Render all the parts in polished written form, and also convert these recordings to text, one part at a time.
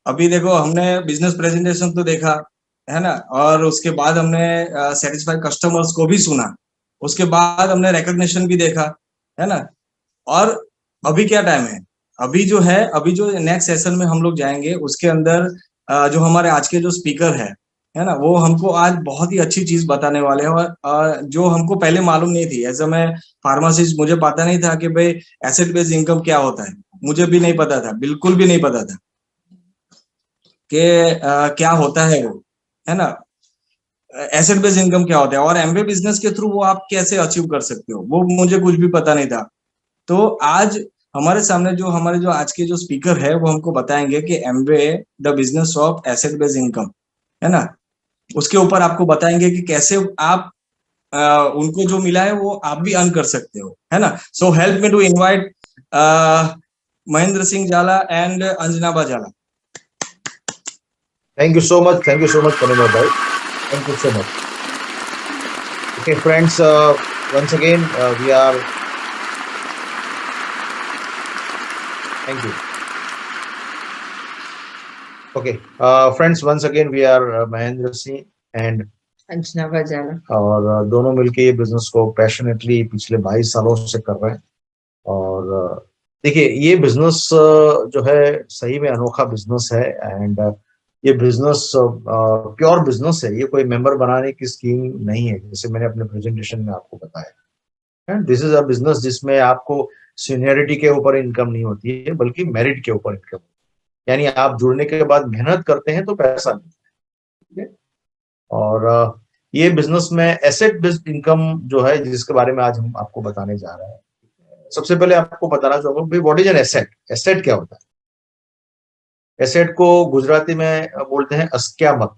अभी देखो, हमने बिजनेस प्रेजेंटेशन तो देखा है ना, और उसके बाद हमने सेटिस्फाइड कस्टमर्स को भी सुना, उसके बाद हमने रिकग्निशन भी देखा, है ना। और अभी क्या टाइम है, अभी जो है, अभी जो नेक्स्ट सेशन में हम लोग जाएंगे उसके अंदर जो हमारे आज के जो स्पीकर है ना, वो हमको आज बहुत ही अच्छी चीज बताने वाले हैं। और जो हमको पहले मालूम नहीं थी, ऐसे मैं फार्मासिस्ट, मुझे पता नहीं था कि भाई एसेट बेस्ड इनकम क्या होता है। मुझे भी नहीं पता था, बिल्कुल भी नहीं पता था कि क्या होता है वो, है ना, एसेट बेस्ड इनकम क्या होता है, और एमबीए बिजनेस के थ्रू वो आप कैसे अचीव कर सकते हो, वो मुझे कुछ भी पता नहीं था। तो आज हमारे सामने जो हमारे जो आज के जो स्पीकर है वो हमको बताएंगे कि MBA the business of asset based income, है ना। उसके ऊपर आपको बताएंगे कि कैसे आप उनको जो मिला है वो आप भी अर्न कर सकते हो, है ना। So help me to invite Mahendra Singh Jala and अंजनाबा जाला। Thank you so much, Kanimar bhai. Thank you so much. Okay, friends, once again, we are, thank you. Okay, friends, once again, we are Mahendra Singh and Anjana Bajala, और दोनों मिलके ये business को passionately पिछले 22 सालों से कर रहे हैं। और देखिए, ये बिजनेस जो है सही में अनोखा बिजनेस है। एंड ये बिजनेस प्योर बिजनेस है, ये कोई मेंबर बनाने की स्कीम नहीं है, जैसे मैंने अपने प्रेजेंटेशन में आपको बताया। And this is a business जिसमें आपको सीनियरिटी के ऊपर इनकम नहीं होती है, बल्कि मेरिट के ऊपर इनकम। यानी आप जुड़ने के बाद मेहनत करते हैं तो पैसा मिलता है। और ये बिजनेस में एसेट बेस्ड इनकम जो है, जिसके बारे में आज हम आपको बताने जा रहे हैं। सबसे पहले आपको बताना चाहूंगा भाई, what is an asset. Asset क्या होता है? एसेट को गुजराती में बोलते हैं अस्क्यामत।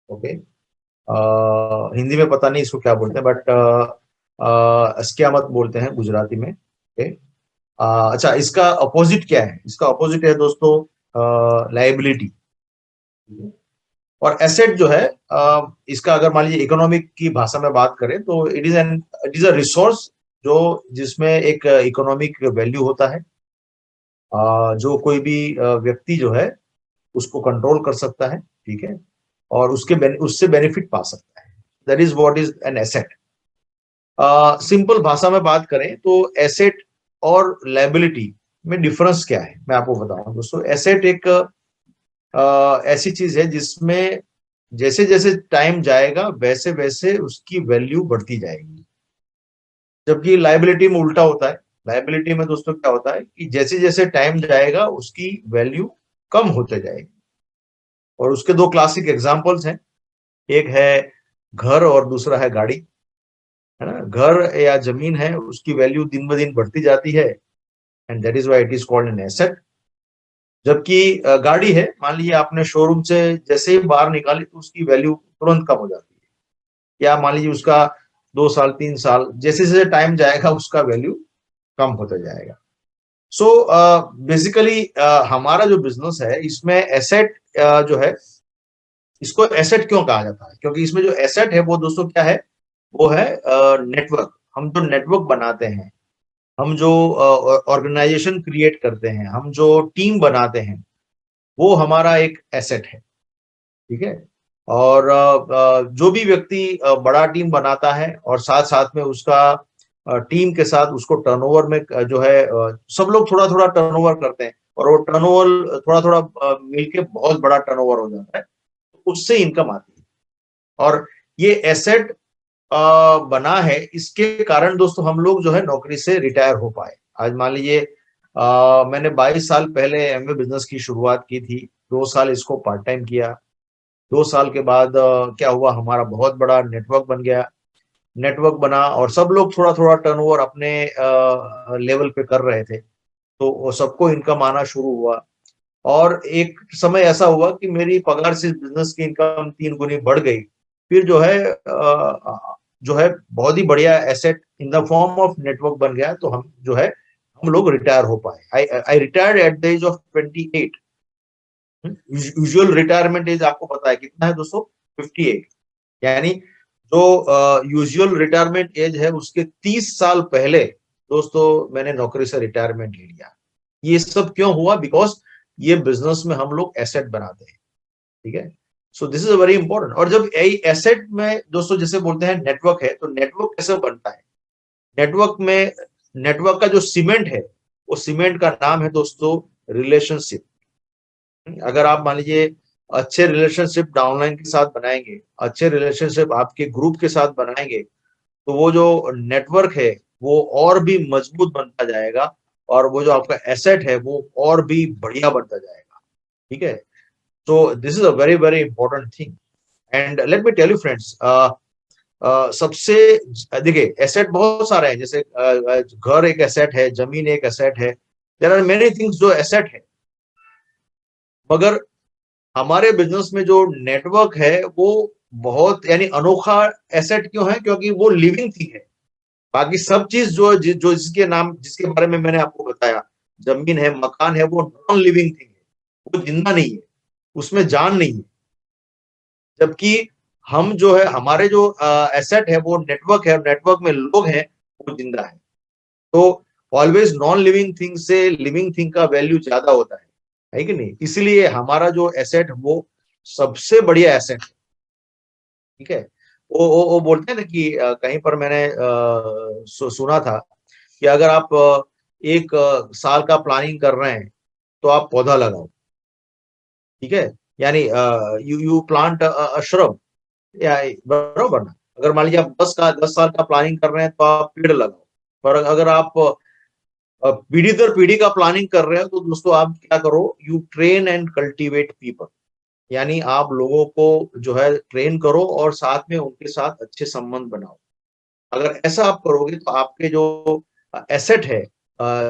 ओके, हिंदी में पता नहीं इसको क्या बोलते हैं, बट अस्क्यामत बोलते हैं गुजराती में। ओके, अच्छा, इसका अपोजिट क्या है? इसका अपोजिट है दोस्तों लायबिलिटी। और एसेट जो है, इसका अगर मान लीजिए इकोनॉमिक की भाषा में बात करें तो इट इज अ रिसोर्स जो जिसमें एक इकोनॉमिक वैल्यू होता है, जो कोई भी व्यक्ति जो है उसको कंट्रोल कर सकता है, ठीक है, और उससे बेनिफिट पा सकता है। That is what is an asset. Simple भाषा में बात करें तो एसेट और लायबिलिटी में डिफरेंस क्या है, मैं आपको बताऊं दोस्तों। एसेट एक ऐसी चीज है जिसमें जैसे जैसे टाइम जाएगा वैसे वैसे उसकी वैल्यू बढ़ती जाएगी, जबकि लायबिलिटी में उल्टा होता है। लायबिलिटी में दोस्तों क्या होता है कि जैसे जैसे टाइम जाएगा उसकी वैल्यू कम होते जाएगी। और उसके दो क्लासिक एग्जांपल्स हैं, एक है घर और दूसरा है गाड़ी, है ना। घर या जमीन है, उसकी वैल्यू दिन ब दिन बढ़ती जाती है, and that is why it is called an asset. जबकि गाड़ी है, मान लीजिए आपने शोरूम से जैसे ही बाहर निकाली तो उसकी वैल्यू तुरंत कम हो जाती है, या मान लीजिए उसका 2 साल 3 साल जैसे जैसे टाइम जाएगा उसका वैल्यू कम होता जाएगा। सो बेसिकली हमारा जो बिजनेस है इसमें एसेट जो है, इसको एसेट क्यों कहा जाता है? क्योंकि इसमें जो एसेट है वो दोस्तों क्या है, वो है नेटवर्क। हम जो नेटवर्क बनाते हैं, हम जो ऑर्गेनाइजेशन क्रिएट करते हैं, हम जो टीम बनाते हैं, वो हमारा एक एसेट है, ठीक है। और जो भी व्यक्ति बड़ा टीम बनाता है और साथ साथ में उसका टीम के साथ उसको टर्नओवर में जो है सब लोग थोड़ा थोड़ा टर्नओवर करते हैं, और वो टर्नओवर थोड़ा थोड़ा मिलके बहुत बड़ा टर्नओवर हो जाता है, उससे इनकम आती है। और ये एसेट बना है, इसके कारण दोस्तों हम लोग जो है नौकरी से रिटायर हो पाए। आज मान लीजिए मैंने 22 साल पहले एमवे बिजनेस की शुरुआत की थी, 2 साल इसको पार्ट टाइम किया। 2 साल के बाद क्या हुआ, हमारा बहुत बड़ा नेटवर्क बन गया। नेटवर्क बना और सब लोग थोड़ा थोड़ा टर्नओवर अपने लेवल पे कर रहे थे, तो सबको इनकम आना शुरू हुआ। और एक समय ऐसा हुआ कि मेरी पगार से बिजनेस की इनकम 3 गुनी बढ़ गई। फिर जो है बहुत ही बढ़िया asset in the form of network बन गया, तो हम जो है हम लोग रिटायर हो पाए। I retired at the age of 28। Usual retirement age आपको पता है कितना है दोस्तों? 58। यानी जो यूजुअल रिटायरमेंट एज है उसके 30 साल पहले दोस्तों मैंने नौकरी से रिटायरमेंट ले लिया। ये सब क्यों हुआ? बिकॉज ये बिजनेस में हम लोग एसेट बनाते हैं, ठीक है। So this is very important. और जब एसेट में दोस्तों जैसे बोलते हैं नेटवर्क है, तो नेटवर्क कैसे बनता है? नेटवर्क में, नेटवर्क का जो सीमेंट है, वो सीमेंट का नाम है दोस्तों रिलेशनशिप। अगर आप मान लीजिए अच्छे रिलेशनशिप डाउनलाइन के साथ बनाएंगे, अच्छे रिलेशनशिप आपके ग्रुप के साथ बनाएंगे, तो वो जो नेटवर्क है वो और भी मजबूत बनता जाएगा, और वो जो आपका एसेट है वो और भी बढ़िया बनता जाएगा, ठीक है। तो this is a very very important thing. And let me tell you friends, सबसे, देखिए एसेट बहुत सारे हैं, जैसे घर एक एसेट है, जमीन एक एसेट है, देयर आर मेनी थिंग्स जो एसेट है। मगर हमारे बिजनेस में जो नेटवर्क है वो बहुत यानी अनोखा एसेट क्यों है? क्योंकि वो लिविंग थिंग है। बाकी सब चीज जो जिसके नाम, जिसके बारे में मैंने आपको बताया, जमीन है, मकान है, वो नॉन लिविंग थिंग है, वो जिंदा नहीं है, उसमें जान नहीं है। जबकि हम जो है, हमारे जो एसेट है वो नेटवर्क है, नेटवर्क में लोग हैं, वो जिंदा है। तो ऑलवेज नॉन लिविंग थिंग से लिविंग थिंग का वैल्यू ज्यादा होता है कि नहीं? इसलिए हमारा जो एसेट वो सबसे बढ़िया एसेट है, ठीक है। वो बोलते हैं ना कि कहीं पर मैंने सुना था कि अगर आप एक साल का प्लानिंग कर रहे हैं तो आप पौधा लगाओ, ठीक है। यानी यू यू प्लांट अ या बरोबर ना? अगर मान लीजिए आप 10 साल का प्लानिंग कर रहे हैं तो आप पेड़ लगाओ। पर अगर आप पीढ़ी दर पीढ़ी का प्लानिंग कर रहे हो तो दोस्तों आप क्या करो, you train and cultivate people. यानी आप लोगों को जो है ट्रेन करो और साथ में उनके साथ अच्छे संबंध बनाओ। अगर ऐसा आप करोगे तो आपके जो एसेट है,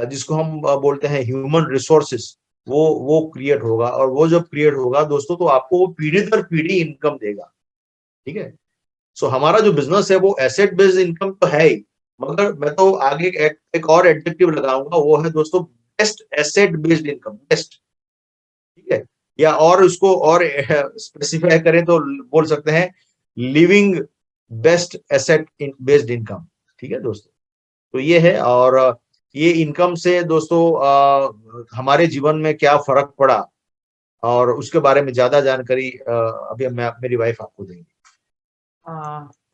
जिसको हम बोलते हैं ह्यूमन रिसोर्सेस, वो क्रिएट होगा। और वो जब क्रिएट होगा दोस्तों तो आपको वो पीढ़ी दर पीढ़ी इनकम देगा, ठीक है। सो हमारा जो बिजनेस है वो एसेट बेस्ड इनकम तो है ही, मगर मैं तो आगे एक और एडजेक्टिव लगाऊंगा, वो है दोस्तों best asset based income, best, ठीक है। या और उसको और स्पेसिफाई करें तो बोल सकते हैं living best asset based income, ठीक है दोस्तों। तो ये है। और ये इनकम से दोस्तों हमारे जीवन में क्या फर्क पड़ा, और उसके बारे में ज्यादा जानकारी अभी मैं मेरी वाइफ आपको देंगी।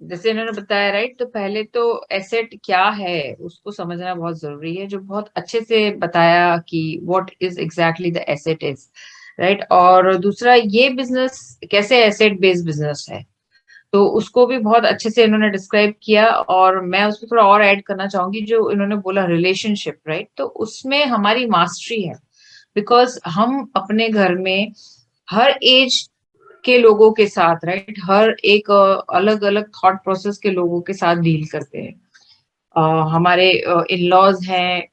जैसे इन्होंने बताया, राइट, तो पहले तो एसेट क्या है उसको समझना बहुत जरूरी है, जो बहुत अच्छे से बताया कि what is exactly the asset is, right. और दूसरा, ये बिजनेस कैसे एसेट बेस्ड बिजनेस है, तो उसको भी बहुत अच्छे से इन्होंने डिस्क्राइब किया। और मैं उसमें थोड़ा और ऐड करना चाहूंगी, जो इन्होंने बोला रिलेशनशिप, राइट, तो उसमें हमारी मास्टरी है। बिकॉज हम अपने घर में हर एज के लोगों के साथ, राइट, हर एक अलग अलग थॉट प्रोसेस के लोगों के साथ डील करते हैं। हमारे इन लॉज हैं,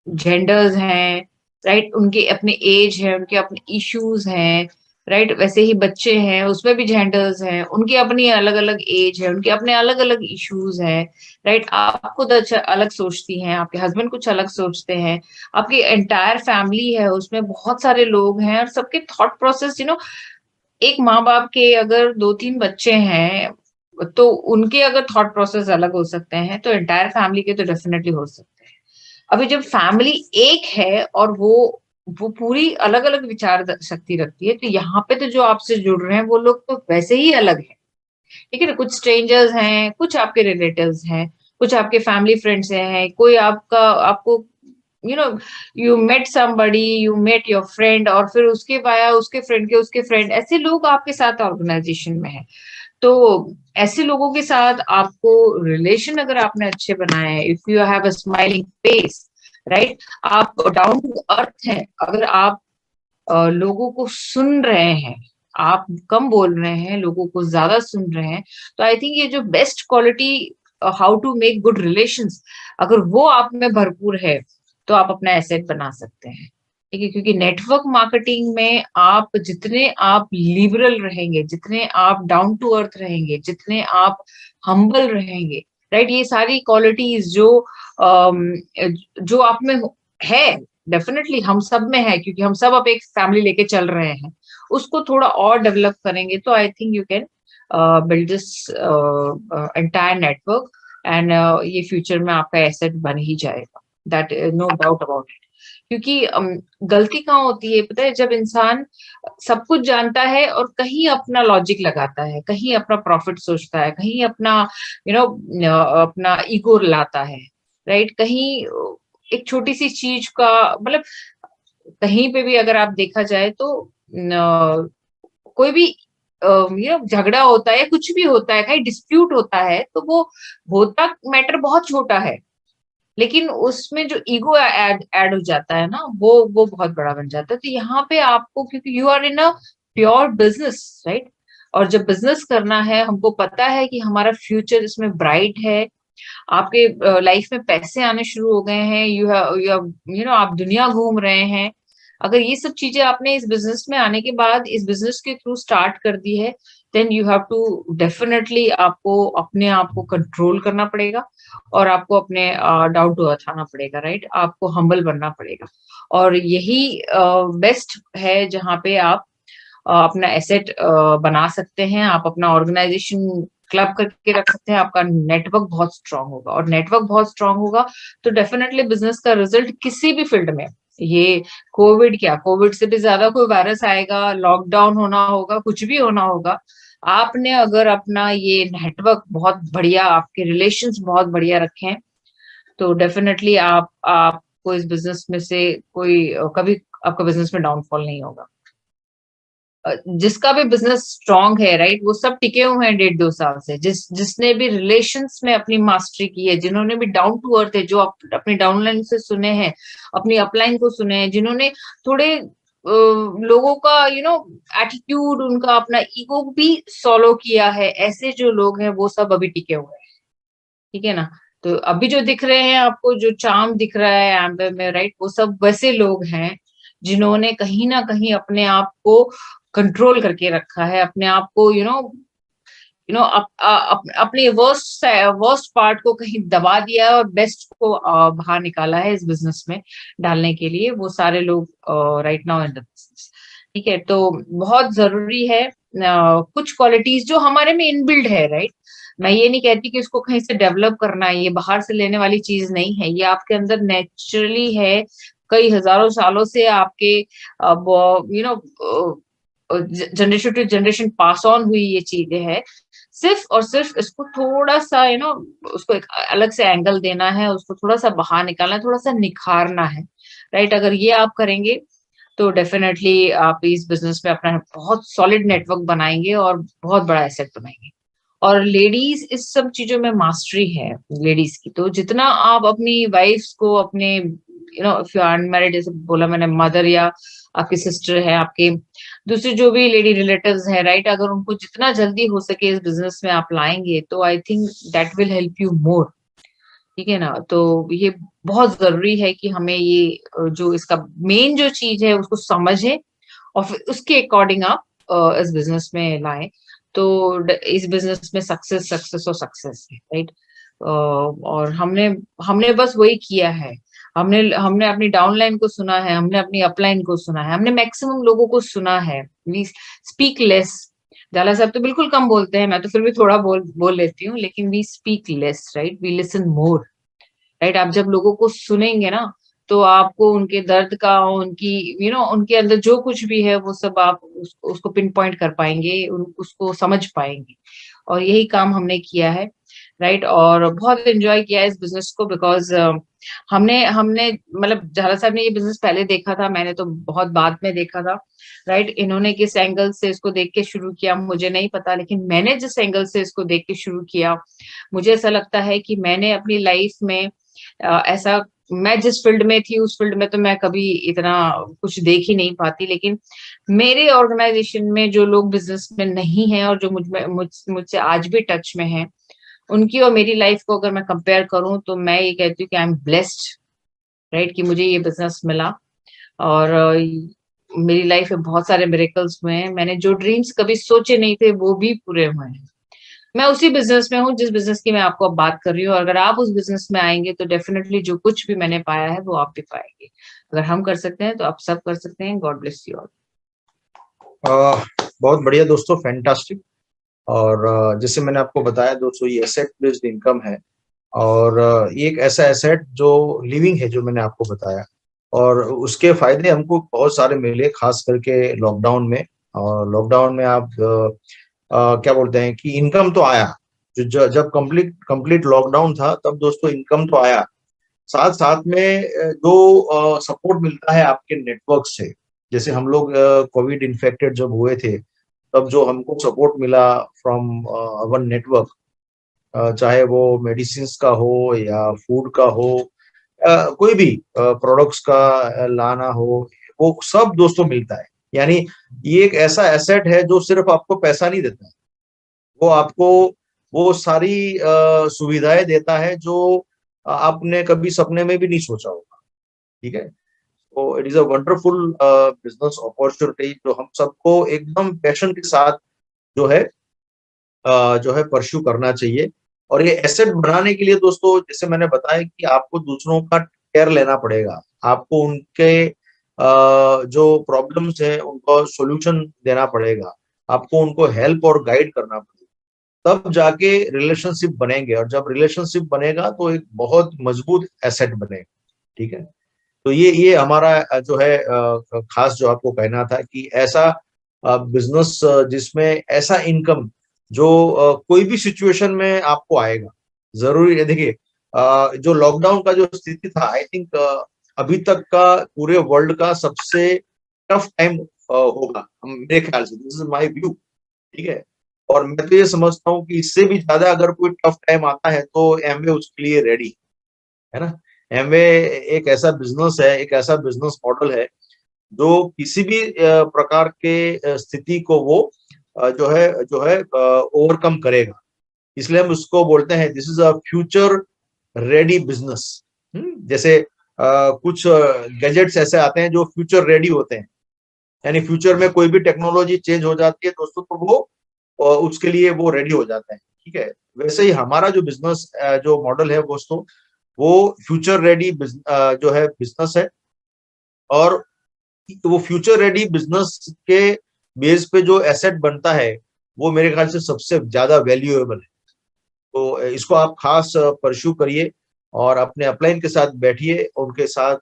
जेंडर्स हैं, राइट, उनके अपने एज है, उनके अपने इश्यूज हैं, राइट। वैसे ही बच्चे हैं, उसमें भी जेंडर्स हैं, उनकी अपनी अलग अलग एज है, उनके अपने अलग अलग इश्यूज हैं, राइट। आप खुद अच्छा अलग सोचती हैं, आपके हस्बैंड कुछ अलग सोचते हैं, आपकी एंटायर फैमिली है, उसमें बहुत सारे लोग हैं, और सबके थॉट प्रोसेस, एक माँ बाप के अगर 2-3 बच्चे हैं तो उनके अगर थॉट प्रोसेस अलग हो सकते हैं, तो एंटायर फैमिली के तो डेफिनेटली हो सकते हैं। अभी जब फैमिली एक है और वो पूरी अलग अलग विचार शक्ति रखती है, तो यहाँ पे तो जो आपसे जुड़ रहे हैं वो लोग तो वैसे ही अलग है, ठीक है ना। कुछ स्ट्रेंजर्स हैं, कुछ आपके रिलेटिव्स हैं, कुछ आपके फैमिली फ्रेंड्स हैं, कोई आपका आपको you know you met somebody, you met your friend, और फिर उसके बाया उसके फ्रेंड, ऐसे लोग आपके साथ ऑर्गेनाइजेशन में है। तो ऐसे लोगों के साथ आपको रिलेशन अगर आपने अच्छे बनाए हैं, if you have a smiling face, right, आप डाउन टू अर्थ हैं, अगर आप लोगों को सुन रहे हैं, आप कम बोल रहे हैं, लोगों को ज्यादा सुन रहे हैं, तो आई थिंक ये जो best quality, how to make good relations, अगर वो आप में भरपूर है, तो आप अपना एसेट बना सकते हैं, ठीक है। क्योंकि नेटवर्क मार्केटिंग में आप जितने आप लिबरल रहेंगे, जितने आप डाउन टू अर्थ रहेंगे, जितने आप हम्बल रहेंगे, राइट, ये सारी क्वालिटीज जो आप में है, डेफिनेटली हम सब में है, क्योंकि हम सब अब एक फैमिली लेके चल रहे हैं, उसको थोड़ा और डेवलप करेंगे तो I think you can build this entire network, and ये फ्यूचर में आपका एसेट बन ही जाएगा, that no doubt about it. क्योंकि गलती कहाँ होती है पता है, जब इंसान सब कुछ जानता है और कहीं अपना लॉजिक लगाता है, कहीं अपना प्रॉफिट सोचता है, कहीं अपना अपना ईगो लाता है, राइट? कहीं एक छोटी सी चीज का मतलब, कहीं पे भी अगर आप देखा जाए तो कोई भी झगड़ा होता है, कुछ भी होता है, कहीं डिस्प्यूट होता है, तो वो होता मैटर बहुत छोटा है, लेकिन उसमें जो ईगो ऐड हो जाता है ना, वो बहुत बड़ा बन जाता है। तो यहाँ पे आपको, क्योंकि you are in a pure business, right? और जब बिजनेस करना है, हमको पता है कि हमारा फ्यूचर इसमें ब्राइट है, आपके लाइफ में पैसे आने शुरू हो गए हैं, आप दुनिया घूम रहे हैं। अगर ये सब चीजें आपने इस बिजनेस में आने के बाद, इस बिजनेस के थ्रू स्टार्ट कर दी है, then you have to definitely, आपको अपने आप को कंट्रोल करना पड़ेगा और आपको अपने डाउन टू अर्थ आना पड़ेगा, राइट? आपको हम्बल बनना पड़ेगा। और यही बेस्ट है जहाँ पे आप अपना एसेट बना सकते हैं, आप अपना ऑर्गेनाइजेशन क्लब करके रख सकते हैं, आपका नेटवर्क बहुत स्ट्रांग होगा, और नेटवर्क बहुत स्ट्रांग होगा तो डेफिनेटली बिजनेस का रिजल्ट किसी भी फील्ड में, ये कोविड क्या, कोविड से भी ज्यादा कोई वायरस आएगा, लॉकडाउन होना होगा, कुछ भी होना होगा, आपने अगर अपना ये नेटवर्क बहुत बढ़िया, आपके रिलेशंस बहुत बढ़िया रखे हैं, तो डेफिनेटली आपको इस बिजनेस में से कोई कभी आपका बिजनेस में डाउनफॉल नहीं होगा। जिसका भी बिजनेस स्ट्रांग है, राइट, वो सब टिके हुए हैं 1.5-2 साल से। जिसने भी रिलेशंस में अपनी मास्टरी की है, जिन्होंने भी डाउन टू अर्थ है, जो अपनी डाउनलाइन से सुने हैं, अपनी अपलाइन को सुने हैं, जिन्होंने थोड़े लोगों का एटीट्यूड, उनका अपना ईगो भी सॉलो किया है, ऐसे जो लोग हैं वो सब अभी टिके हुए हैं, ठीक है ना? तो अभी जो दिख रहे हैं आपको, जो चार्म दिख रहा है एम्बर में, राइट, वो सब वैसे लोग हैं जिन्होंने कहीं ना कहीं अपने आप को कंट्रोल करके रखा है, अपने आप को अपने वर्स्ट पार्ट को कहीं दबा दिया है और बेस्ट को बाहर निकाला है इस बिजनेस में डालने के लिए, वो सारे लोग right now in the business, ठीक है? तो बहुत जरूरी है कुछ क्वालिटीज जो हमारे में इनबिल्ड है, राइट? मैं ये नहीं कहती कि इसको कहीं से डेवलप करना है, ये बाहर से लेने वाली चीज नहीं है, ये आपके अंदर नेचुरली है, कई हजारों सालों से आपके generation to generation pass on हुई ये चीजें हैं। सिर्फ और सिर्फ इसको थोड़ा सा उसको एक अलग से एंगल देना है, उसको थोड़ा सा बाहर निकालना है, थोड़ा सा निखारना है, राइट? अगर ये आप करेंगे तो डेफिनेटली आप इस बिजनेस में अपना बहुत सॉलिड नेटवर्क बनाएंगे और बहुत बड़ा एसेट बनाएंगे। और लेडीज इस सब चीजों में मास्टरी है लेडीज की, तो जितना आप अपनी वाइफ्स को, अपने इफ यू आर अनमैरिड, जैसे बोला मैंने, मदर या आपकी सिस्टर है, आपके दूसरे जो भी लेडी रिलेटिव्स हैं, राइट, अगर उनको जितना जल्दी हो सके इस बिजनेस में आप लाएंगे तो I think that will help you more, ठीक है ना? तो ये बहुत जरूरी है कि हमें ये जो इसका मेन जो चीज है उसको समझें और फिर उसके अकॉर्डिंग आप इस बिजनेस में लाएं, तो इस बिजनेस में सक्सेस सक्सेस और सक्सेस है, राइट? और हमने हमने बस वही किया है, हमने हमने अपनी डाउनलाइन को सुना है, हमने अपनी अपलाइन को सुना है, हमने मैक्सिमम लोगों को सुना है। वी स्पीक लेस, जाला साहब तो बिल्कुल कम बोलते हैं, मैं तो फिर भी थोड़ा बोल लेती हूँ, लेकिन we speak less, right, we listen more, right? आप जब लोगों को सुनेंगे ना, तो आपको उनके दर्द का, उनकी उनके अंदर जो कुछ भी है वो सब आप उसको पिन पॉइंट कर पाएंगे, उसको समझ पाएंगे। और यही काम हमने किया है, राइट? और बहुत एंजॉय किया है इस बिजनेस को, बिकॉज हमने हमने मतलब झाला साहब ने ये बिजनेस पहले देखा था, मैंने तो बहुत बाद में देखा था, राइट? इन्होंने किस एंगल से इसको देख के शुरू किया मुझे नहीं पता, लेकिन मैंने जिस एंगल से इसको देख के शुरू किया, मुझे ऐसा लगता है कि मैंने अपनी लाइफ में ऐसा, मैं जिस फील्ड में थी उस फील्ड में तो मैं कभी इतना कुछ देख ही नहीं पाती, लेकिन मेरे ऑर्गेनाइजेशन में जो लोग बिजनेस में नहीं है और जो मुझसे आज भी टच में है, उनकी और मेरी लाइफ को अगर मैं कंपेयर करूं तो मैं ये कहती हूँ कि आई एम ब्लेस्ड, राइट, कि मुझे ये बिजनेस मिला। और मेरी लाइफ में बहुत सारे मिरेकल्स हुए हैं, मैंने जो ड्रीम्स कभी सोचे नहीं थे वो भी पूरे हुए हैं। मैं उसी बिजनेस में हूँ जिस बिजनेस की मैं आपको अब बात कर रही हूँ, और अगर आप उस बिजनेस में आएंगे तो डेफिनेटली जो कुछ भी मैंने पाया है वो आप भी पाएंगे। अगर हम कर सकते हैं तो आप सब कर सकते हैं। God bless you all. बहुत बढ़िया दोस्तों, फैंटास्टिक। और जैसे मैंने आपको बताया दोस्तों, ये एसेट बेस्ड इनकम है, और ये एक ऐसा एसेट जो लिविंग है, जो मैंने आपको बताया, और उसके फायदे हमको बहुत सारे मिले, खास करके लॉकडाउन में। और लॉकडाउन में आप क्या बोलते हैं कि इनकम तो आया, जब कंप्लीट लॉकडाउन था तब दोस्तों इनकम तो आया, साथ साथ में जो सपोर्ट मिलता है आपके नेटवर्क से। जैसे हम लोग कोविड इन्फेक्टेड जब हुए थे तब जो हमको सपोर्ट मिला फ्रॉम अवर नेटवर्क, चाहे वो मेडिसिन का हो या फूड का हो, कोई भी प्रोडक्ट्स का लाना हो, वो सब दोस्तों मिलता है। यानी ये एक ऐसा एसेट है जो सिर्फ आपको पैसा नहीं देता है, वो आपको वो सारी सुविधाएं देता है जो आपने कभी सपने में भी नहीं सोचा होगा। ठीक है, तो it is a wonderful business opportunity जो हम सबको एकदम पैशन के साथ जो है परस्यू करना चाहिए। और ये एसेट बनाने के लिए दोस्तों, जैसे मैंने बताया कि आपको दूसरों का केयर लेना पड़ेगा, आपको उनके जो प्रॉब्लम्स है उनको सॉल्यूशन देना पड़ेगा, आपको उनको हेल्प और गाइड करना पड़ेगा, तब जाके रिलेशनशिप बनेंगे। और जब रिलेशनशिप बनेगा तो एक बहुत मजबूत एसेट बनेगा। ठीक है, तो ये हमारा जो है खास जो आपको कहना था कि ऐसा बिजनेस जिसमें ऐसा इनकम जो कोई भी सिचुएशन में आपको आएगा। जरूरी है, देखिए जो लॉकडाउन का जो स्थिति था, आई थिंक अभी तक का पूरे वर्ल्ड का सबसे टफ टाइम होगा मेरे ख्याल से, दिस इज माय व्यू। ठीक है, और मैं तो ये समझता हूँ कि इससे भी ज्यादा अगर कोई टफ टाइम आता है तो एमवे उसके लिए रेडी है ना। एमवे एक ऐसा बिजनेस है, एक ऐसा बिजनेस मॉडल है जो किसी भी प्रकार के स्थिति को वो जो है ओवरकम करेगा। इसलिए हम उसको बोलते हैं this is a future ready business. जैसे कुछ गैजेट्स ऐसे आते हैं जो फ्यूचर रेडी होते हैं, यानी फ्यूचर में कोई भी टेक्नोलॉजी चेंज हो जाती है दोस्तों तो वो उसके लिए वो रेडी हो जाता है। ठीक है, वैसे ही हमारा जो बिजनेस जो मॉडल है दोस्तों, वो फ्यूचर रेडी जो है बिजनेस है। और वो फ्यूचर रेडी बिजनेस के बेस पे जो एसेट बनता है वो मेरे ख्याल से सबसे ज्यादा वैल्यूएबल है। तो इसको आप खास परस्यू करिए और अपने अपलाइन के साथ बैठिए, उनके साथ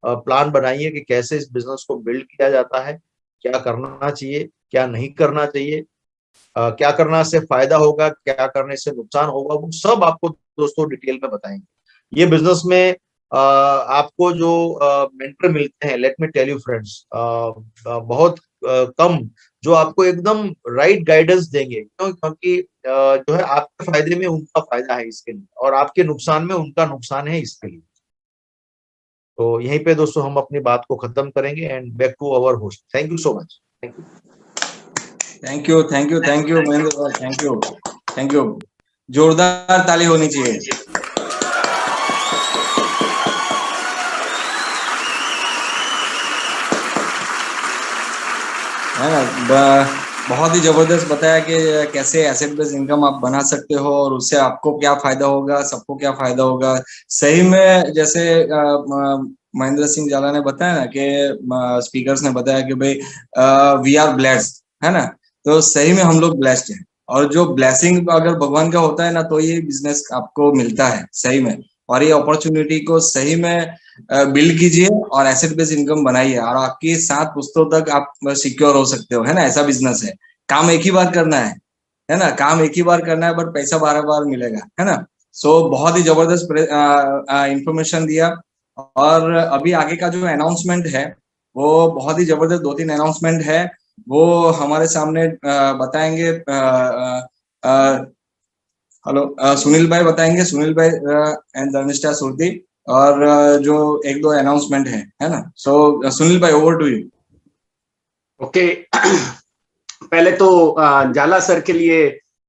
प्लान बनाइए कि कैसे इस बिजनेस को बिल्ड किया जाता है, क्या करना चाहिए, क्या नहीं करना चाहिए, क्या करना से फायदा होगा, क्या करने से नुकसान होगा, वो सब आपको दोस्तों डिटेल में बताएंगे। ये बिजनेस में आपको जो मेंटर मिलते हैं, let me tell you friends, बहुत कम जो आपको एकदम राइट गाइडेंस देंगे। क्यों? क्योंकि जो है आपके फायदे में उनका फायदा है इसके लिए, और आपके नुकसान में उनका नुकसान है इसके लिए। तो यहीं पे दोस्तों हम अपनी बात को खत्म करेंगे and back to our host. Thank you so much. Thank you. Thank you Mahendra, thank you. जोरदार ताली होनी चाहिए। है ना, बहुत ही जबरदस्त बताया कि कैसे एसेट बेस्ड इनकम आप बना सकते हो और उससे आपको क्या फायदा होगा, सबको क्या फायदा होगा। सही में जैसे महेंद्र सिंह जाला ने बताया ना कि स्पीकर्स ने बताया कि भाई वी आर ब्लेस्ड, है ना। तो सही में हम लोग ब्लेस्ड हैं, और जो ब्लेसिंग अगर भगवान का होता है ना तो ये बिजनेस आपको मिलता है सही में। और ये अपॉर्चुनिटी को सही में बिल्ड कीजिए और एसेट बेस्ड इनकम बनाइए, और आपकी 7 पुश्तों तक आप सिक्योर हो सकते हो, है ना। ऐसा बिजनेस है, काम एक ही बार करना है ना, काम एक ही बार करना है, बट पैसा बार बार मिलेगा, है ना। सो बहुत ही जबरदस्त इंफॉर्मेशन दिया। और अभी आगे का जो अनाउंसमेंट है वो बहुत ही जबरदस्त, 2-3 अनाउंसमेंट है, वो हमारे सामने बताएंगे। हेलो, सुनील भाई बताएंगे, सुनील भाई एंड धर्मिष्ठा सुरती। और जो 1-2 अनाउंसमेंट है ना। सो सुनील भाई, ओवर टू यू। ओके, पहले तो जाला सर के लिए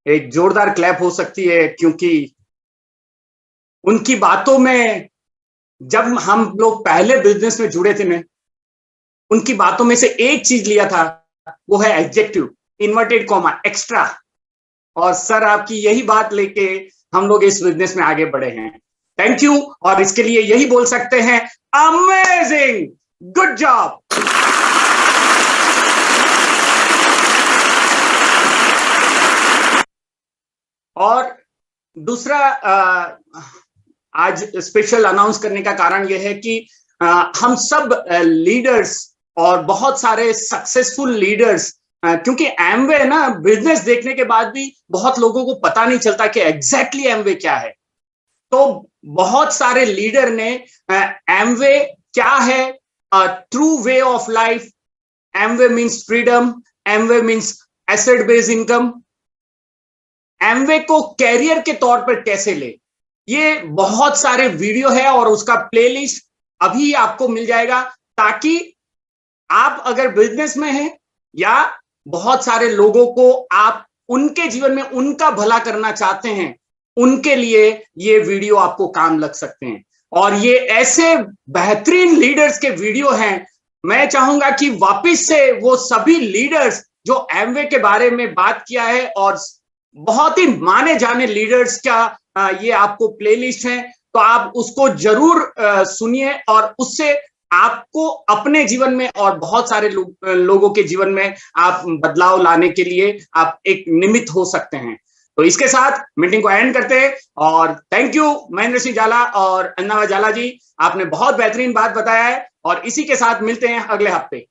एक जोरदार क्लैप हो सकती है, क्योंकि उनकी बातों में, जब हम लोग पहले बिजनेस में जुड़े थे ना, उनकी बातों में से एक चीज लिया था, वो है एडजेक्टिव, इन्वर्टेड कॉमा, एक्स्ट्रा। और सर आपकी यही बात लेके हम लोग इस बिजनेस में आगे बढ़े हैं। थैंक यू, और इसके लिए यही बोल सकते हैं, अमेजिंग, गुड जॉब। और दूसरा, आज स्पेशल अनाउंस करने का कारण यह है कि हम सब लीडर्स और बहुत सारे सक्सेसफुल लीडर्स, क्योंकि एमवे ना बिजनेस देखने के बाद भी बहुत लोगों को पता नहीं चलता कि एग्जैक्टली एमवे क्या है। तो बहुत सारे लीडर ने एमवे क्या है, true way of life, Amway means freedom, Amway means asset based income, Amway को कैरियर के तौर पर कैसे ले, ये बहुत सारे वीडियो है और उसका प्लेलिस्ट अभी आपको मिल जाएगा, ताकि आप अगर बिजनेस में हैं या बहुत सारे लोगों को आप उनके जीवन में उनका भला करना चाहते हैं, उनके लिए ये वीडियो आपको काम लग सकते हैं। और ये ऐसे बेहतरीन लीडर्स के वीडियो हैं, मैं चाहूंगा कि वापस से वो सभी लीडर्स जो एमवे के बारे में बात किया है और बहुत ही माने जाने लीडर्स का ये आपको प्लेलिस्ट है, तो आप उसको जरूर सुनिए और उससे आपको अपने जीवन में और बहुत सारे लोगों के जीवन में आप बदलाव लाने के लिए आप एक निमित्त हो सकते हैं। तो इसके साथ मीटिंग को एंड करते हैं और थैंक यू महेंद्र सिंह जाला और अन्ना जाला जी, आपने बहुत बेहतरीन बात बताया है और इसी के साथ मिलते हैं अगले हफ्ते।